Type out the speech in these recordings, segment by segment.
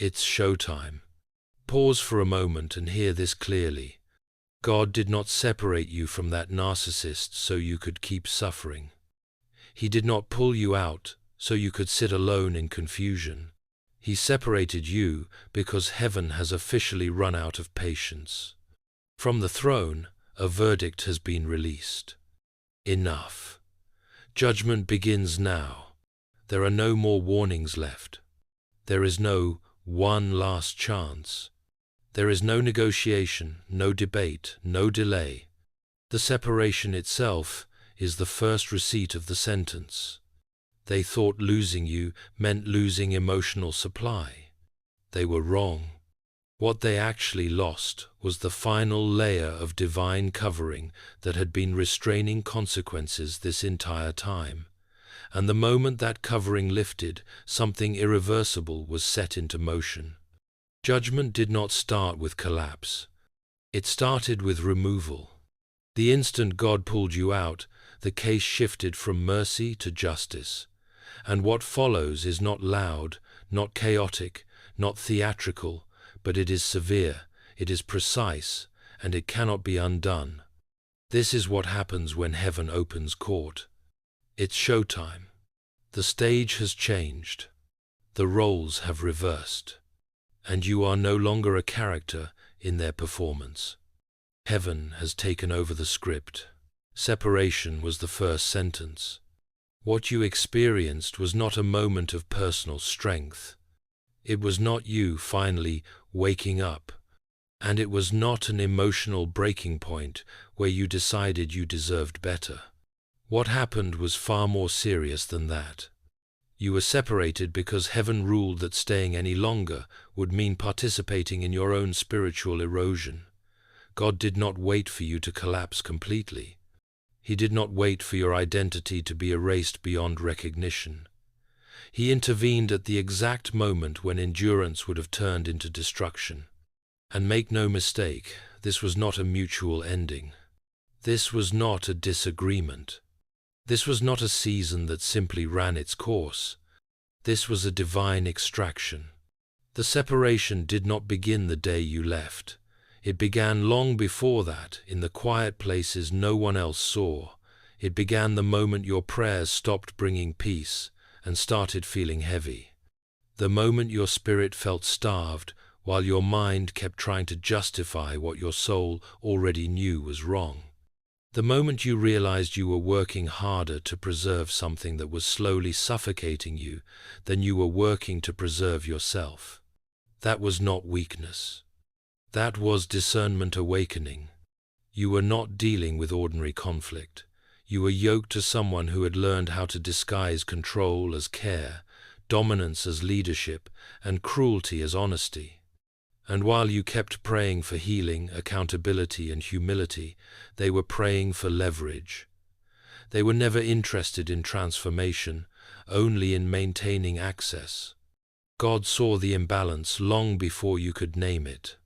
It's showtime. Pause for a moment and hear this clearly. God did not separate you from that narcissist so you could keep suffering. He did not pull you out so you could sit alone in confusion. He separated you because heaven has officially run out of patience. From the throne, a verdict has been released. Enough. Judgment begins now. There are no more warnings left. There is no one last chance. There is no negotiation, no debate, no delay. The separation itself is the first receipt of the sentence. They thought losing you meant losing emotional supply. They were wrong. What they actually lost was the final layer of divine covering that had been restraining consequences this entire time. And the moment that covering lifted, something irreversible was set into motion. Judgment did not start with collapse. It started with removal. The instant God pulled you out, the case shifted from mercy to justice. And what follows is not loud, not chaotic, not theatrical, but it is severe, it is precise, and it cannot be undone. This is what happens when heaven opens court. It's showtime. The stage has changed. The roles have reversed. And you are no longer a character in their performance. Heaven has taken over the script. Separation was the first sentence. What you experienced was not a moment of personal strength. It was not you finally waking up. And it was not an emotional breaking point where you decided you deserved better. What happened was far more serious than that. You were separated because heaven ruled that staying any longer would mean participating in your own spiritual erosion. God did not wait for you to collapse completely. He did not wait for your identity to be erased beyond recognition. He intervened at the exact moment when endurance would have turned into destruction. And make no mistake, this was not a mutual ending. This was not a disagreement. This was not a season that simply ran its course. This was a divine extraction. The separation did not begin the day you left. It began long before that, in the quiet places no one else saw. It began the moment your prayers stopped bringing peace and started feeling heavy. The moment your spirit felt starved, while your mind kept trying to justify what your soul already knew was wrong. The moment you realized you were working harder to preserve something that was slowly suffocating you than you were working to preserve yourself. That was not weakness. That was discernment awakening. You were not dealing with ordinary conflict. You were yoked to someone who had learned how to disguise control as care, dominance as leadership, and cruelty as honesty. And while you kept praying for healing, accountability, and humility, they were praying for leverage. They were never interested in transformation, only in maintaining access. God saw the imbalance long before you could name it.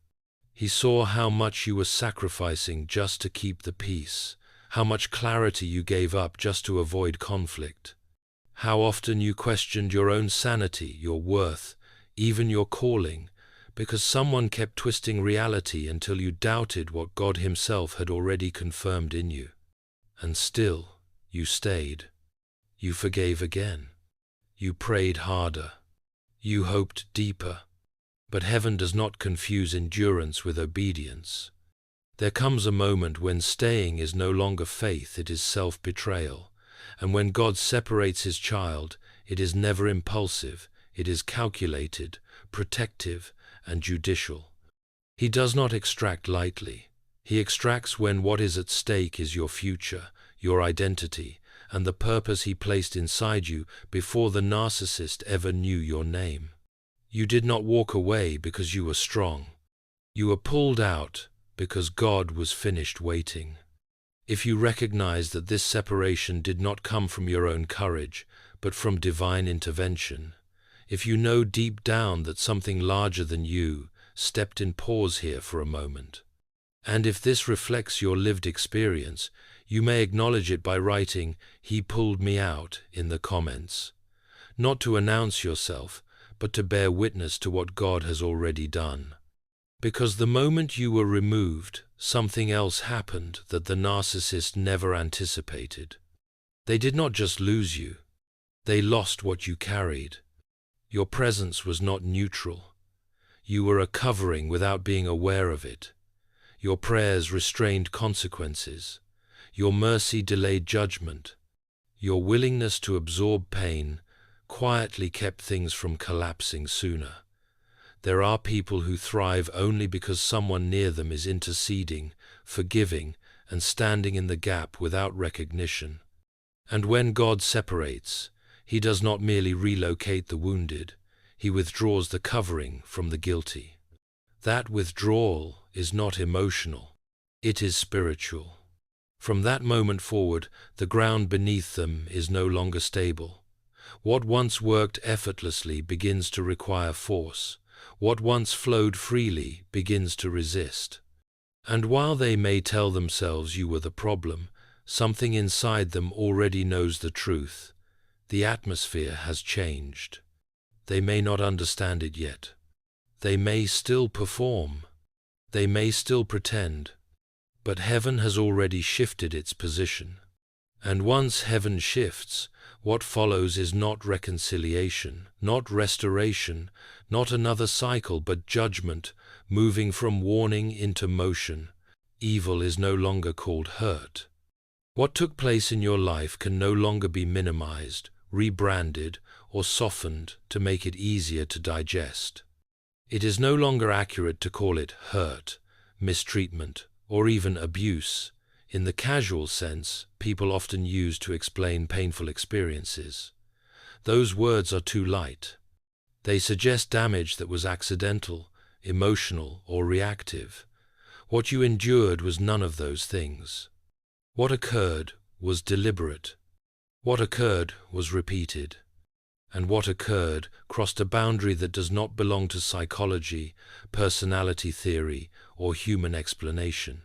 He saw how much you were sacrificing just to keep the peace, how much clarity you gave up just to avoid conflict, how often you questioned your own sanity, your worth, even your calling, because someone kept twisting reality until you doubted what God Himself had already confirmed in you. And still, you stayed. You forgave again. You prayed harder. You hoped deeper. But heaven does not confuse endurance with obedience. There comes a moment when staying is no longer faith, it is self-betrayal. And when God separates His child, it is never impulsive, it is calculated, protective, and judicial. He does not extract lightly. He extracts when what is at stake is your future, your identity, and the purpose He placed inside you before the narcissist ever knew your name. You did not walk away because you were strong. You were pulled out because God was finished waiting. If you recognize that this separation did not come from your own courage, but from divine intervention, if you know deep down that something larger than you stepped in pause here for a moment, and if this reflects your lived experience, you may acknowledge it by writing, "He pulled me out," in the comments. Not to announce yourself, but to bear witness to what God has already done. Because the moment you were removed, something else happened that the narcissist never anticipated. They did not just lose you. They lost what you carried. Your presence was not neutral. You were a covering without being aware of it. Your prayers restrained consequences. Your mercy delayed judgment. Your willingness to absorb pain quietly kept things from collapsing sooner. There are people who thrive only because someone near them is interceding, forgiving, and standing in the gap without recognition. And when God separates, He does not merely relocate the wounded, He withdraws the covering from the guilty. That withdrawal is not emotional, it is spiritual. From that moment forward, the ground beneath them is no longer stable. What once worked effortlessly begins to require force. What once flowed freely begins to resist. And while they may tell themselves you were the problem, something inside them already knows the truth. The atmosphere has changed. They may not understand it yet. They may still perform. They may still pretend. But heaven has already shifted its position. And once heaven shifts, what follows is not reconciliation, not restoration, not another cycle, but judgment, moving from warning into motion. Evil is no longer called hurt. What took place in your life can no longer be minimized, rebranded, or softened to make it easier to digest. It is no longer accurate to call it hurt, mistreatment, or even abuse, in the casual sense people often use to explain painful experiences. Those words are too light. They suggest damage that was accidental, emotional, or reactive. What you endured was none of those things. What occurred was deliberate. What occurred was repeated. And what occurred crossed a boundary that does not belong to psychology, personality theory, or human explanation.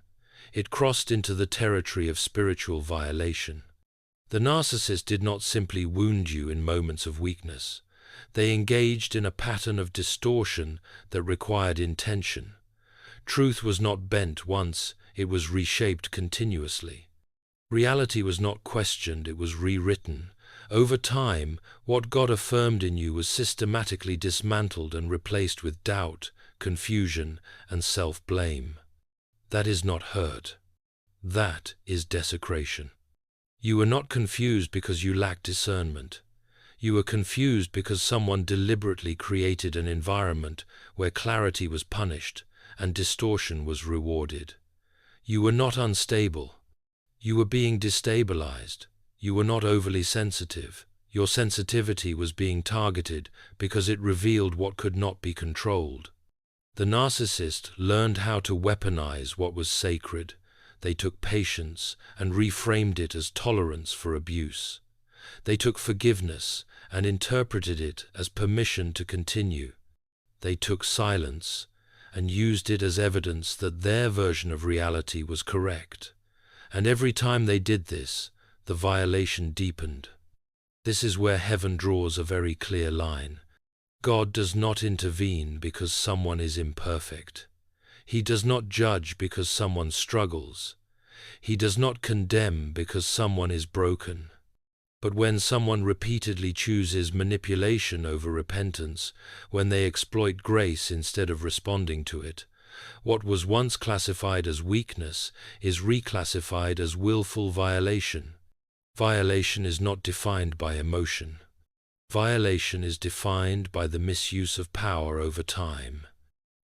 It crossed into the territory of spiritual violation. The narcissist did not simply wound you in moments of weakness. They engaged in a pattern of distortion that required intention. Truth was not bent once, it was reshaped continuously. Reality was not questioned, it was rewritten. Over time, what God affirmed in you was systematically dismantled and replaced with doubt, confusion, and self-blame. That is not hurt. That is desecration. You were not confused because you lacked discernment. You were confused because someone deliberately created an environment where clarity was punished and distortion was rewarded. You were not unstable. You were being destabilized. You were not overly sensitive. Your sensitivity was being targeted because it revealed what could not be controlled. The narcissist learned how to weaponize what was sacred. They took patience and reframed it as tolerance for abuse. They took forgiveness and interpreted it as permission to continue. They took silence and used it as evidence that their version of reality was correct. And every time they did this, the violation deepened. This is where heaven draws a very clear line. God does not intervene because someone is imperfect. He does not judge because someone struggles. He does not condemn because someone is broken. But when someone repeatedly chooses manipulation over repentance, when they exploit grace instead of responding to it, what was once classified as weakness is reclassified as willful violation. Violation is not defined by emotion. Violation is defined by the misuse of power over time.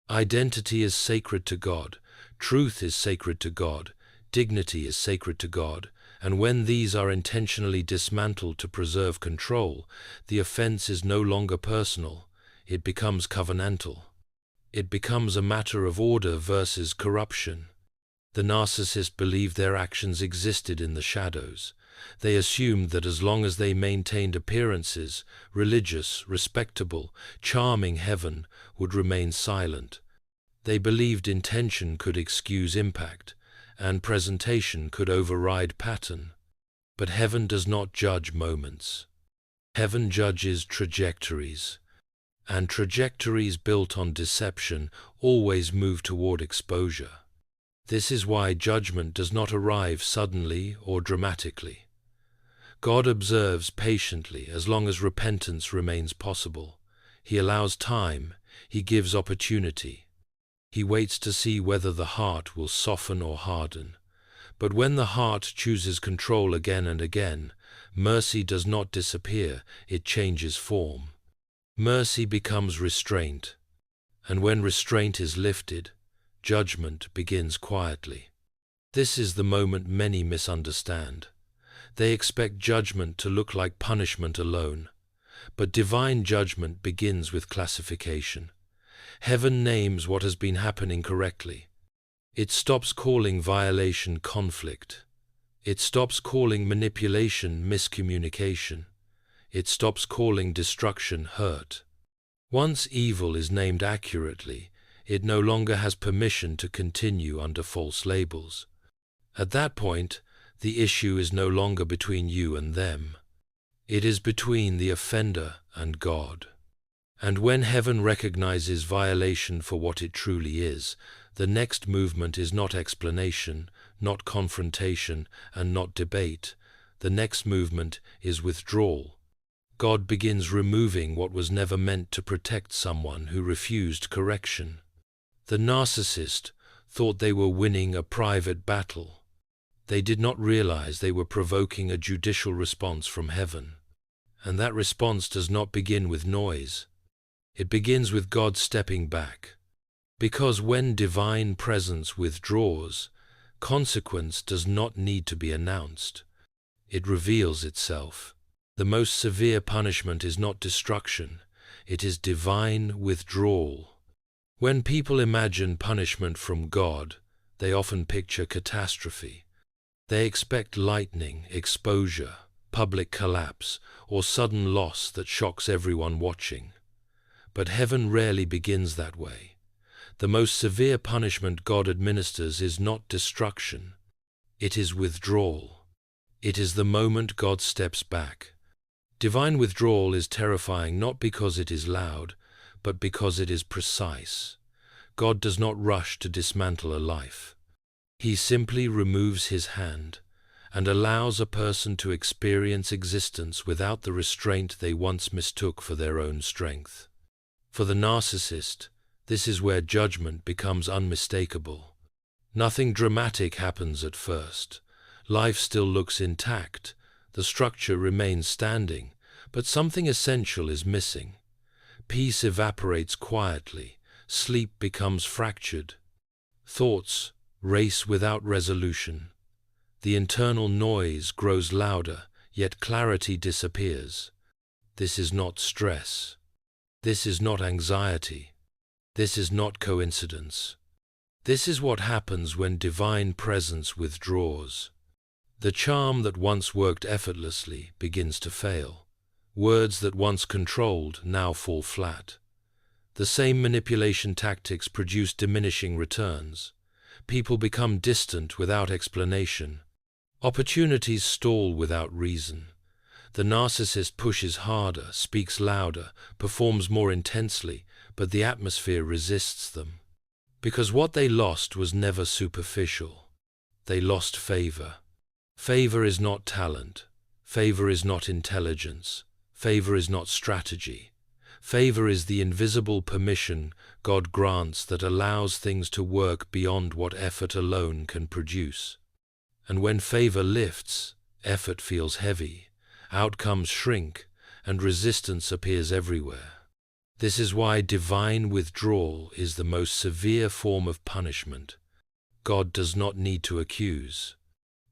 Identity is sacred to God, truth is sacred to God, dignity is sacred to God, and when these are intentionally dismantled to preserve control, the offense is no longer personal, it becomes covenantal. It becomes a matter of order versus corruption. The narcissist believed their actions existed in the shadows. They assumed that as long as they maintained appearances, religious, respectable, charming, heaven would remain silent. They believed intention could excuse impact, and presentation could override pattern. But heaven does not judge moments. Heaven judges trajectories. and trajectories built on deception always move toward exposure. This is why judgment does not arrive suddenly or dramatically. God observes patiently as long as repentance remains possible. He allows time, He gives opportunity. He waits to see whether the heart will soften or harden. But when the heart chooses control again and again, mercy does not disappear, it changes form. Mercy becomes restraint, and when restraint is lifted, judgment begins quietly. This is the moment many misunderstand. They expect judgment to look like punishment alone, but divine judgment begins with classification. Heaven names what has been happening correctly. It stops calling violation conflict. It stops calling manipulation miscommunication. It stops calling destruction hurt. Once evil is named accurately, it no longer has permission to continue under false labels. At that point, the issue is no longer between you and them. It is between the offender and God. And when heaven recognizes violation for what it truly is, the next movement is not explanation, not confrontation, and not debate. The next movement is withdrawal. God begins removing what was never meant to protect someone who refused correction. The narcissist thought they were winning a private battle. They did not realize they were provoking a judicial response from heaven. And that response does not begin with noise. It begins with God stepping back. Because when divine presence withdraws, consequence does not need to be announced. It reveals itself. The most severe punishment is not destruction, it is divine withdrawal. When people imagine punishment from God, they often picture catastrophe. They expect lightning, exposure, public collapse, or sudden loss that shocks everyone watching. But heaven rarely begins that way. The most severe punishment God administers is not destruction. It is withdrawal. It is the moment God steps back. Divine withdrawal is terrifying not because it is loud, but because it is precise. God does not rush to dismantle a life. He simply removes His hand and allows a person to experience existence without the restraint they once mistook for their own strength. For the narcissist, this is where judgment becomes unmistakable. Nothing dramatic happens at first. Life still looks intact. The structure remains standing, but something essential is missing. Peace evaporates quietly. Sleep becomes fractured. Thoughts race without resolution. The internal noise grows louder, yet clarity disappears. This is not stress. This is not anxiety. This is not coincidence. This is what happens when divine presence withdraws. The charm that once worked effortlessly begins to fail. Words that once controlled now fall flat. The same manipulation tactics produce diminishing returns. People become distant without explanation. Opportunities stall without reason. The narcissist pushes harder, speaks louder, performs more intensely, but the atmosphere resists them. Because what they lost was never superficial. They lost favor. Favor is not talent. Favor is not intelligence. Favor is not strategy. Favor is the invisible permission God grants that allows things to work beyond what effort alone can produce. And when favor lifts, effort feels heavy, outcomes shrink, and resistance appears everywhere. This is why divine withdrawal is the most severe form of punishment. God does not need to accuse.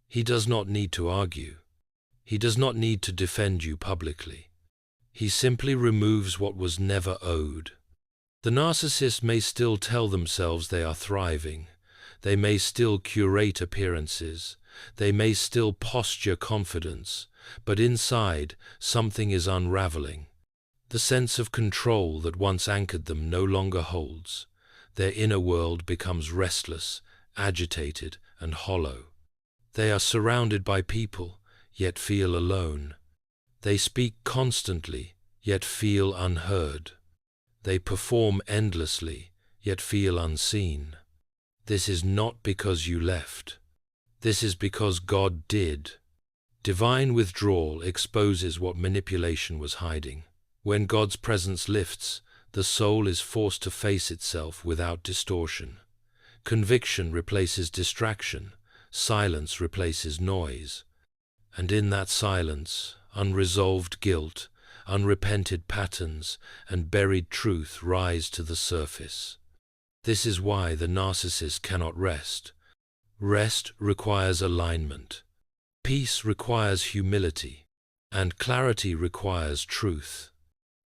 He does not need to argue. He does not need to defend you publicly. He simply removes what was never owed. The narcissist may still tell themselves they are thriving. They may still curate appearances. They may still posture confidence. But inside, something is unraveling. The sense of control that once anchored them no longer holds. Their inner world becomes restless, agitated, and hollow. They are surrounded by people, yet feel alone. They speak constantly, yet feel unheard. They perform endlessly, yet feel unseen. This is not because you left. This is because God did. Divine withdrawal exposes what manipulation was hiding. When God's presence lifts, the soul is forced to face itself without distortion. Conviction replaces distraction, silence replaces noise. And in that silence, unresolved guilt, unrepented patterns, and buried truth rise to the surface. This is why the narcissist cannot rest. Rest requires alignment. Peace requires humility. And clarity requires truth.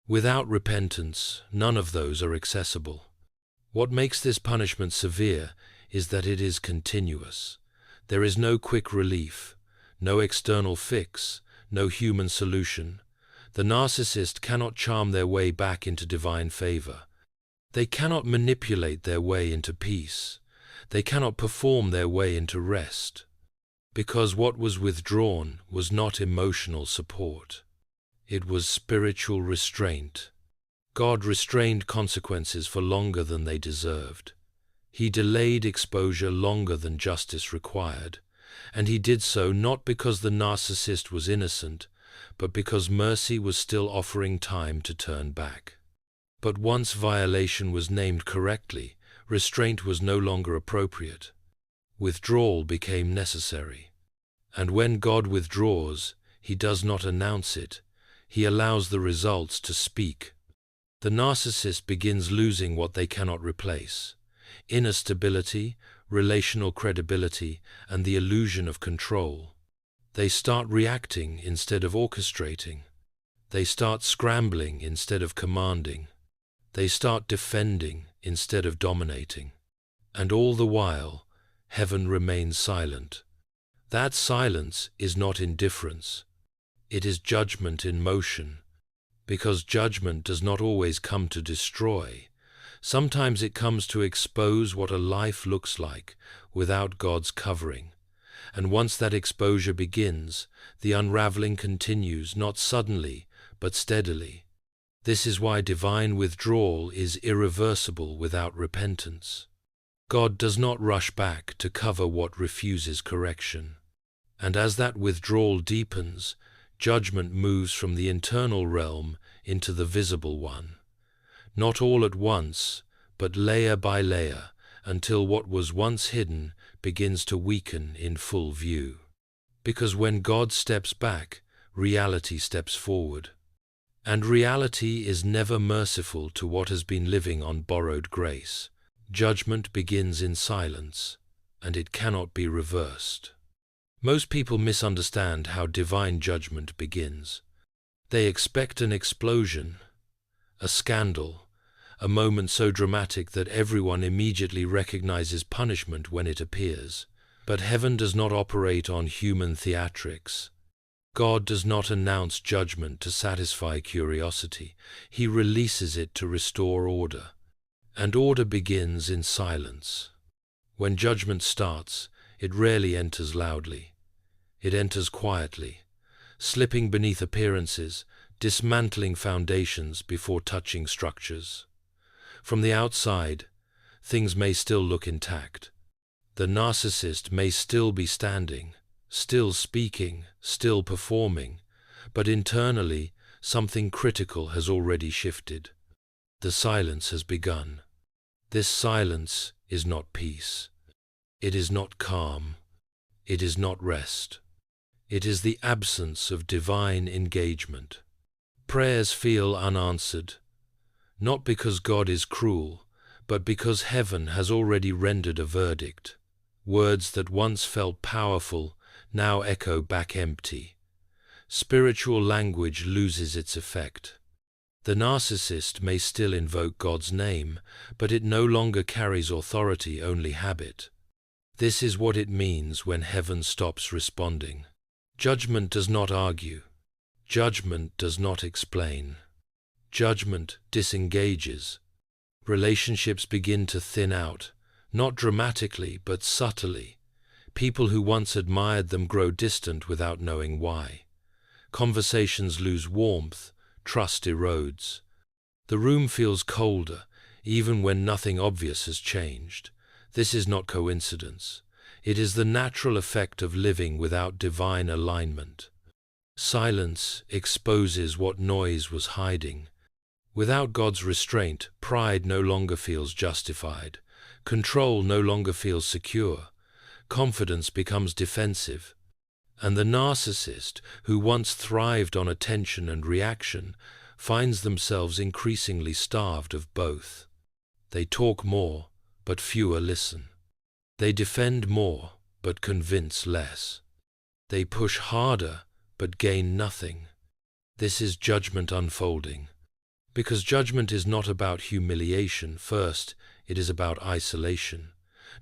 Without repentance, none of those are accessible. What makes this punishment severe is that it is continuous. There is no quick relief, no external fix, no human solution. The narcissist cannot charm their way back into divine favor. They cannot manipulate their way into peace. They cannot perform their way into rest. Because what was withdrawn was not emotional support. It was spiritual restraint. God restrained consequences for longer than they deserved. He delayed exposure longer than justice required, and he did so not because the narcissist was innocent, but because mercy was still offering time to turn back. But once violation was named correctly, restraint was no longer appropriate. Withdrawal became necessary. And when God withdraws, he does not announce it. He allows the results to speak. The narcissist begins losing what they cannot replace: inner stability, relational credibility, and the illusion of control. They start reacting instead of orchestrating. They start scrambling instead of commanding. They start defending instead of dominating. And all the while, heaven remains silent. That silence is not indifference. It is judgment in motion. Because judgment does not always come to destroy. Sometimes it comes to expose what a life looks like without God's covering. And once that exposure begins, the unraveling continues, not suddenly, but steadily. This is why divine withdrawal is irreversible without repentance. God does not rush back to cover what refuses correction. And as that withdrawal deepens, judgment moves from the internal realm into the visible one. Not all at once, but layer by layer, until what was once hidden begins to weaken in full view. Because when God steps back, reality steps forward. And reality is never merciful to what has been living on borrowed grace. Judgment begins in silence, and it cannot be reversed. Most people misunderstand how divine judgment begins. They expect an explosion, a scandal, a moment so dramatic that everyone immediately recognizes punishment when it appears. But heaven does not operate on human theatrics. God does not announce judgment to satisfy curiosity. He releases it to restore order. And order begins in silence. When judgment starts, it rarely enters loudly. It enters quietly, slipping beneath appearances, dismantling foundations before touching structures. From the outside, things may still look intact. The narcissist may still be standing, still speaking, still performing, but internally, something critical has already shifted. The silence has begun. This silence is not peace. It is not calm. It is not rest. It is the absence of divine engagement. Prayers feel unanswered, not because God is cruel, but because heaven has already rendered a verdict. Words that once felt powerful now echo back empty. Spiritual language loses its effect. The narcissist may still invoke God's name, but it no longer carries authority, only habit. This is what it means when heaven stops responding. Judgment does not argue. Judgment does not explain. Judgment disengages. Relationships begin to thin out, not dramatically but subtly. People who once admired them grow distant without knowing why. Conversations lose warmth, trust erodes. The room feels colder, even when nothing obvious has changed. This is not coincidence. It is the natural effect of living without divine alignment. Silence exposes what noise was hiding. Without God's restraint, pride no longer feels justified. Control no longer feels secure. Confidence becomes defensive. And the narcissist, who once thrived on attention and reaction, finds themselves increasingly starved of both. They talk more, but fewer listen. They defend more, but convince less. They push harder, but gain nothing. This is judgment unfolding. Because judgment is not about humiliation first, it is about isolation.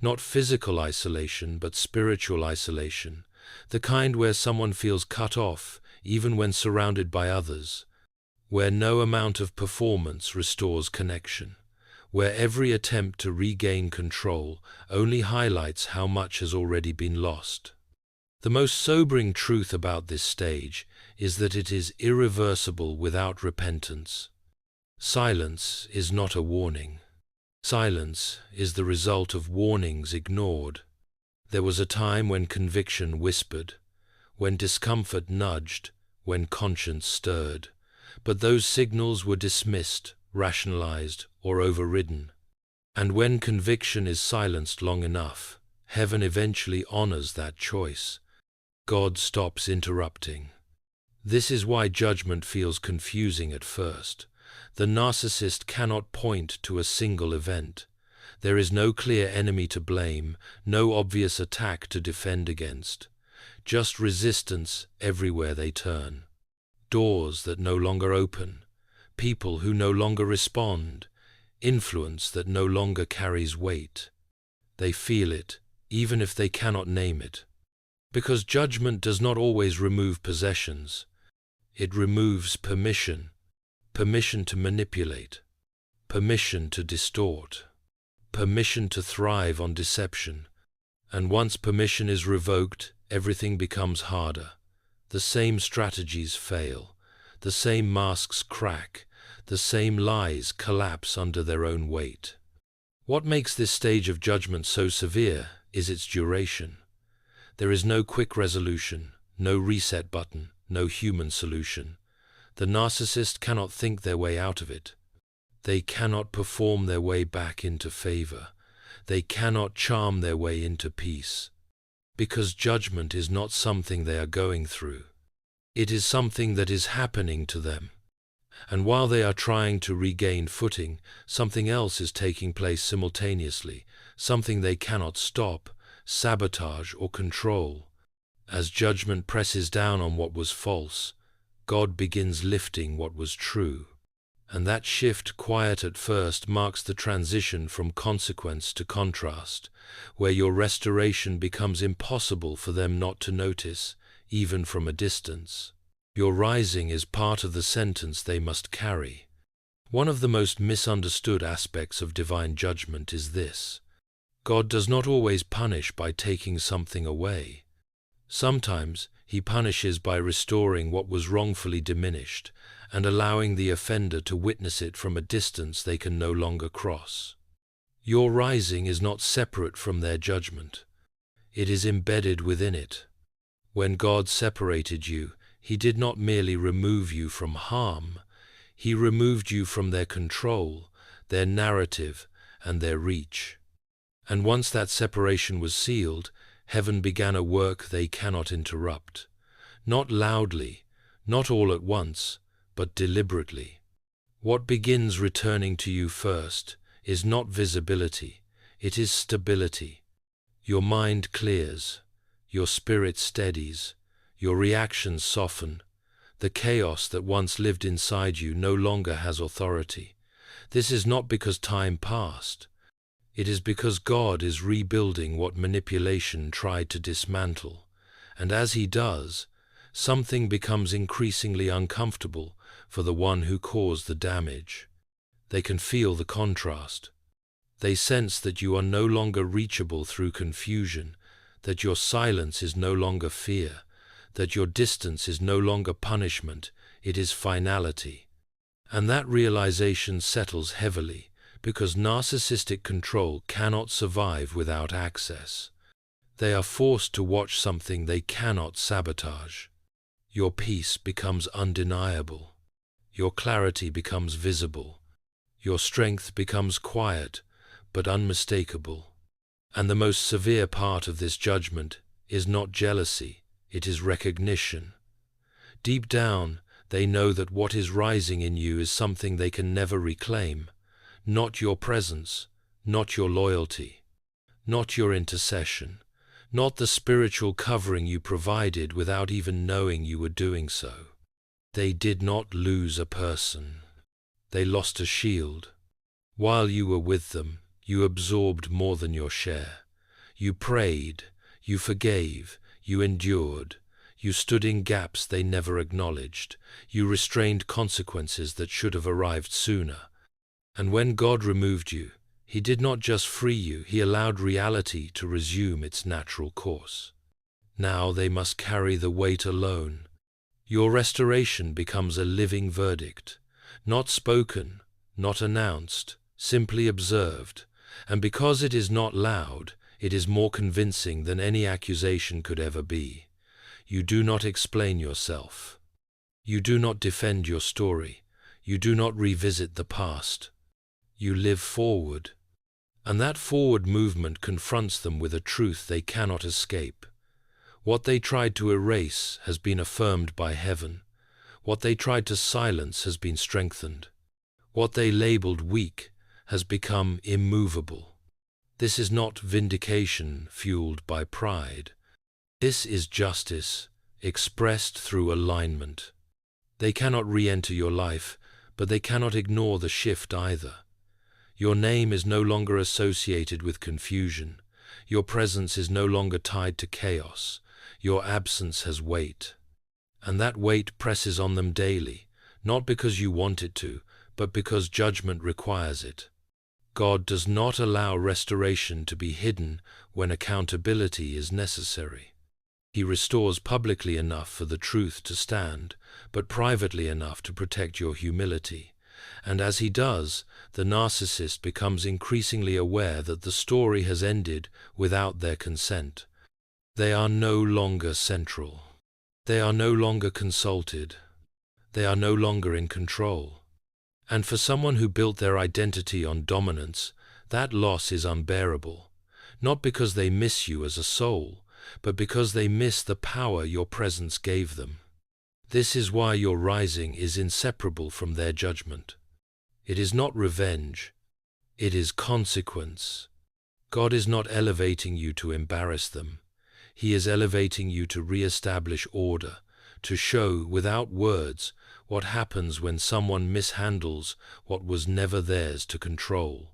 Not physical isolation, but spiritual isolation. The kind where someone feels cut off, even when surrounded by others. Where no amount of performance restores connection. Where every attempt to regain control only highlights how much has already been lost. The most sobering truth about this stage is that it is irreversible without repentance. Silence is not a warning. Silence is the result of warnings ignored. There was a time when conviction whispered, when discomfort nudged, when conscience stirred. But those signals were dismissed, rationalized, or overridden. And when conviction is silenced long enough, heaven eventually honors that choice. God stops interrupting. This is why judgment feels confusing at first. The narcissist cannot point to a single event. There is no clear enemy to blame, no obvious attack to defend against. Just resistance everywhere they turn. Doors that no longer open. People who no longer respond. Influence that no longer carries weight. They feel it, even if they cannot name it. Because judgment does not always remove possessions. It removes permission. Permission to manipulate. Permission to distort. Permission to thrive on deception. And once permission is revoked, everything becomes harder. The same strategies fail. The same masks crack. The same lies collapse under their own weight. What makes this stage of judgment so severe is its duration. There is no quick resolution, no reset button, no human solution. The narcissist cannot think their way out of it. They cannot perform their way back into favor. They cannot charm their way into peace. Because judgment is not something they are going through. It is something that is happening to them. And while they are trying to regain footing, something else is taking place simultaneously, something they cannot stop, sabotage, or control. As judgment presses down on what was false, God begins lifting what was true. And that shift, quiet at first, marks the transition from consequence to contrast, where your restoration becomes impossible for them not to notice, even from a distance. Your rising is part of the sentence they must carry. One of the most misunderstood aspects of divine judgment is this: God does not always punish by taking something away. Sometimes He punishes by restoring what was wrongfully diminished and allowing the offender to witness it from a distance they can no longer cross. Your rising is not separate from their judgment. It is embedded within it. When God separated you, He did not merely remove you from harm. He removed you from their control, their narrative, and their reach. And once that separation was sealed, heaven began a work they cannot interrupt. Not loudly, not all at once, but deliberately. What begins returning to you first is not visibility, it is stability. Your mind clears, your spirit steadies, your reactions soften. The chaos that once lived inside you no longer has authority. This is not because time passed. It is because God is rebuilding what manipulation tried to dismantle. And as He does, something becomes increasingly uncomfortable for the one who caused the damage. They can feel the contrast. They sense that you are no longer reachable through confusion, that your silence is no longer fear, that your distance is no longer punishment, it is finality. And that realization settles heavily, because narcissistic control cannot survive without access. They are forced to watch something they cannot sabotage. Your peace becomes undeniable. Your clarity becomes visible. Your strength becomes quiet, but unmistakable. And the most severe part of this judgment is not jealousy, it is recognition. Deep down, they know that what is rising in you is something they can never reclaim. Not your presence, not your loyalty, not your intercession, not the spiritual covering you provided without even knowing you were doing so. They did not lose a person. They lost a shield. While you were with them, you absorbed more than your share. You prayed, you forgave, you endured, you stood in gaps they never acknowledged, you restrained consequences that should have arrived sooner. And when God removed you, He did not just free you, He allowed reality to resume its natural course. Now they must carry the weight alone. Your restoration becomes a living verdict, not spoken, not announced, simply observed, and because it is not loud, it is more convincing than any accusation could ever be. You do not explain yourself. You do not defend your story. You do not revisit the past. You live forward. And that forward movement confronts them with a truth they cannot escape. What they tried to erase has been affirmed by heaven. What they tried to silence has been strengthened. What they labeled weak has become immovable. This is not vindication fueled by pride. This is justice expressed through alignment. They cannot re-enter your life, but they cannot ignore the shift either. Your name is no longer associated with confusion. Your presence is no longer tied to chaos. Your absence has weight. And that weight presses on them daily, not because you want it to, but because judgment requires it. God does not allow restoration to be hidden when accountability is necessary. He restores publicly enough for the truth to stand, but privately enough to protect your humility. And as he does, the narcissist becomes increasingly aware that the story has ended without their consent. They are no longer central. They are no longer consulted. They are no longer in control. And for someone who built their identity on dominance, that loss is unbearable, not because they miss you as a soul, but because they miss the power your presence gave them. This is why your rising is inseparable from their judgment. It is not revenge. It is consequence. God is not elevating you to embarrass them. He is elevating you to re-establish order, to show, without words, what happens when someone mishandles what was never theirs to control.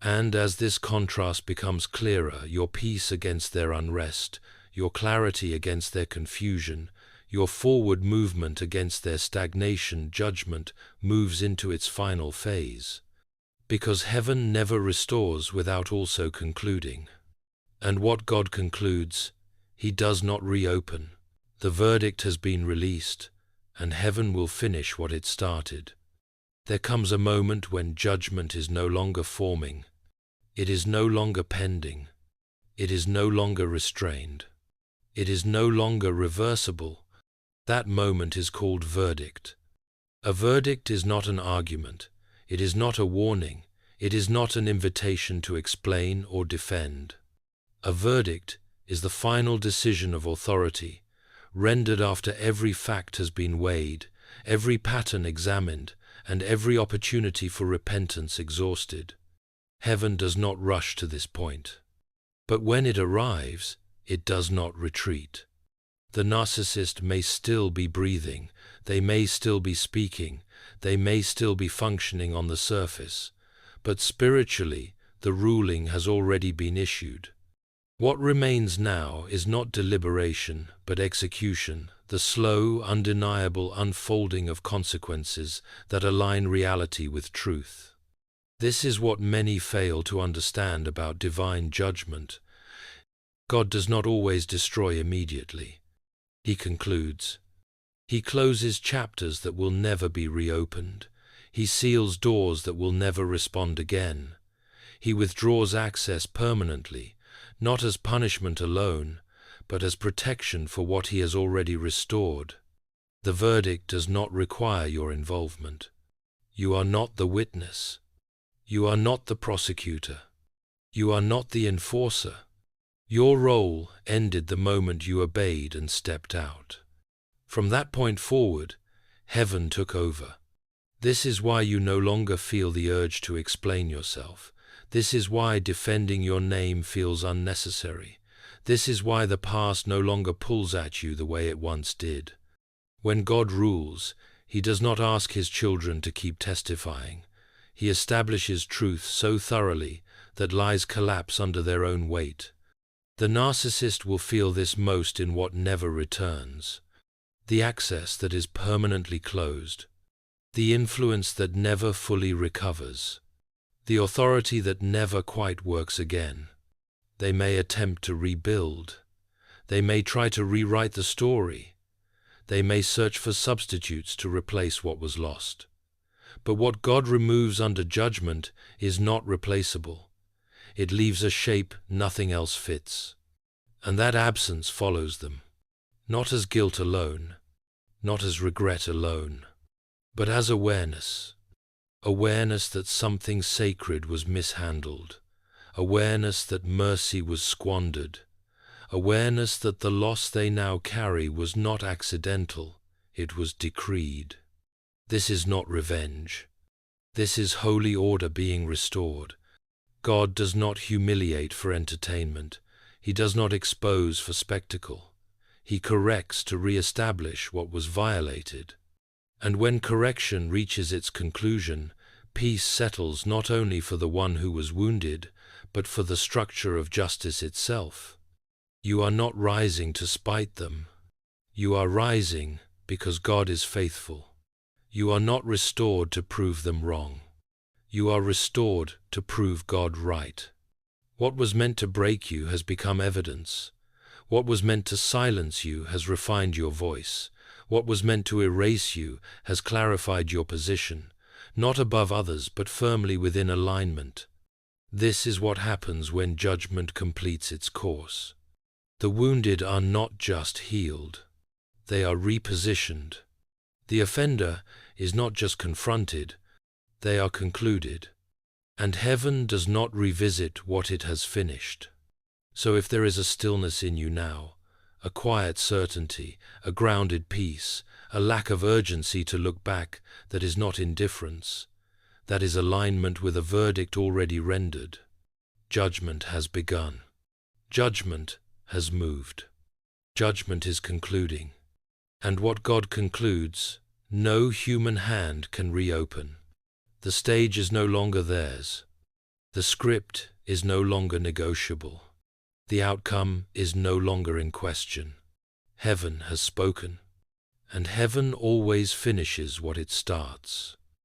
And as this contrast becomes clearer, your peace against their unrest, your clarity against their confusion, your forward movement against their stagnation, judgment moves into its final phase. Because heaven never restores without also concluding. And what God concludes, He does not reopen. The verdict has been released, and heaven will finish what it started. There comes a moment when judgment is no longer forming. It is no longer pending. It is no longer restrained. It is no longer reversible. That moment is called verdict. A verdict is not an argument. It is not a warning. It is not an invitation to explain or defend. A verdict is the final decision of authority, rendered after every fact has been weighed, every pattern examined, and every opportunity for repentance exhausted. Heaven does not rush to this point. But when it arrives, it does not retreat. The narcissist may still be breathing, they may still be speaking, they may still be functioning on the surface, but spiritually, the ruling has already been issued. What remains now is not deliberation, but execution, the slow, undeniable unfolding of consequences that align reality with truth. This is what many fail to understand about divine judgment. God does not always destroy immediately. He concludes. He closes chapters that will never be reopened. He seals doors that will never respond again. He withdraws access permanently, not as punishment alone, but as protection for what he has already restored. The verdict does not require your involvement. You are not the witness. You are not the prosecutor. You are not the enforcer. Your role ended the moment you obeyed and stepped out. From that point forward, heaven took over. This is why you no longer feel the urge to explain yourself. This is why defending your name feels unnecessary. This is why the past no longer pulls at you the way it once did. When God rules, He does not ask His children to keep testifying. He establishes truth so thoroughly that lies collapse under their own weight. The narcissist will feel this most in what never returns. The access that is permanently closed. The influence that never fully recovers. The authority that never quite works again. They may attempt to rebuild. They may try to rewrite the story. They may search for substitutes to replace what was lost. But what God removes under judgment is not replaceable. It leaves a shape nothing else fits. And that absence follows them, not as guilt alone, not as regret alone, but as awareness. Awareness that something sacred was mishandled. Awareness that mercy was squandered. Awareness that the loss they now carry was not accidental, it was decreed. This is not revenge. This is holy order being restored. God does not humiliate for entertainment. He does not expose for spectacle. He corrects to re-establish what was violated. And when correction reaches its conclusion, peace settles not only for the one who was wounded, but for the structure of justice itself. You are not rising to spite them. You are rising because God is faithful. You are not restored to prove them wrong. You are restored to prove God right. What was meant to break you has become evidence. What was meant to silence you has refined your voice. What was meant to erase you has clarified your position, not above others but firmly within alignment. This is what happens when judgment completes its course. The wounded are not just healed. They are repositioned. The offender is not just confronted, they are concluded. And heaven does not revisit what it has finished. So if there is a stillness in you now, a quiet certainty, a grounded peace, a lack of urgency to look back that is not indifference, that is alignment with a verdict already rendered. Judgment has begun. Judgment has moved. Judgment is concluding. And what God concludes, no human hand can reopen. The stage is no longer theirs. The script is no longer negotiable. The outcome is no longer in question. Heaven has spoken, and heaven always finishes what it starts.